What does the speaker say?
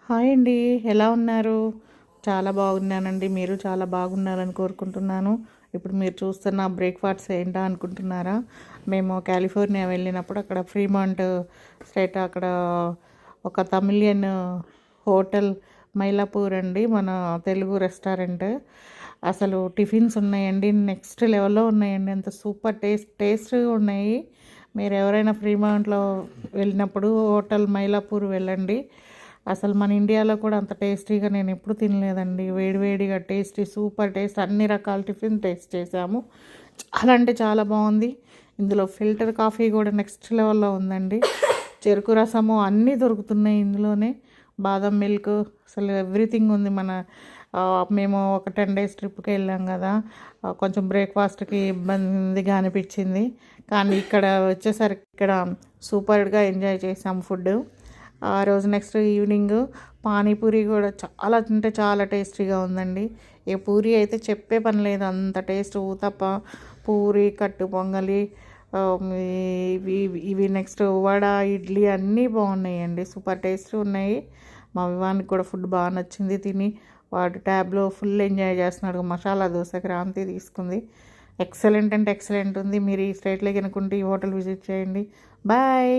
Hi అండి. ఎలా ఉన్నారు? చాలా బాగున్నానండి. మీరు చాలా బాగున్నారని కోరుకుంటున్నాను. ఇప్పుడు మీరు చూస్తున్న బ్రేక్‌ఫాస్ట్ ఏంటా అనుకుంటున్నారా? మేము కాలిఫోర్నియా వెళ్ళినప్పుడు అక్కడ ఫ్రీమాంట్ స్టేట్ అక్కడ ఒక తమిళియన్ హోటల్ మైలాపూర్ అండి. మన తెలుగు రెస్టారెంట్. అసలు టిఫిన్స్ ఉన్నాయండి. నెక్స్ట్ లెవెల్‌లో ఉన్నాయండి. అంత సూపర్ టేస్ట్‌గా ఉన్నాయి. మీరు ఎవరైనా ఫ్రీమాంట్‌లో వెళ్ళినప్పుడు హోటల్ మైలాపూర్ వెళ్ళండి. అసలు మన ఇండియాలో కూడా అంత టేస్టీగా నేను ఎప్పుడు తినలేదండి. వేడివేడిగా టేస్టీ సూపర్ టేస్ట్ అన్ని రకాల టిఫిన్ టేస్ట్ చేసాము. చాలా అంటే చాలా బాగుంది. ఇందులో ఫిల్టర్ కాఫీ కూడా నెక్స్ట్ లెవెల్లో ఉందండి. చెరుకు రసము అన్నీ దొరుకుతున్నాయి ఇందులోనే. బాదం మిల్క్ అసలు ఎవ్రీథింగ్ ఉంది. మేము ఒక 10 డేస్ ట్రిప్కి వెళ్ళాం కదా, కొంచెం బ్రేక్ఫాస్ట్కి ఇబ్బందిగా అనిపించింది. కానీ ఇక్కడ వచ్చేసరికి ఇక్కడ సూపర్గా ఎంజాయ్ చేసాం ఫుడ్. ఆ రోజు నెక్స్ట్ ఈవినింగ్ పానీపూరి కూడా చాలా అంటే చాలా టేస్టీగా ఉందండి. ఏ పూరి అయితే చెప్పే పని లేదు, అంత టేస్ట్. ఊతప్ప, పూరి, కట్టు పొంగలి, ఇవి ఇవి నెక్స్ట్ వడ, ఇడ్లీ అన్నీ బాగున్నాయండి. సూపర్ టేస్ట్ ఉన్నాయి. మా వివానికి కూడా ఫుడ్ బాగా నచ్చింది తిని. వాడు ట్యాబ్లో ఫుల్ ఎంజాయ్ చేస్తున్నాడు. మసాలా దోశ క్రాంతి తీసుకుంది. ఎక్సలెంట్ అంటే ఎక్సలెంట్ ఉంది. మీరు ఈ స్టేట్లో కనుకుంటే ఈ హోటల్ విజిట్ చేయండి. బాయ్.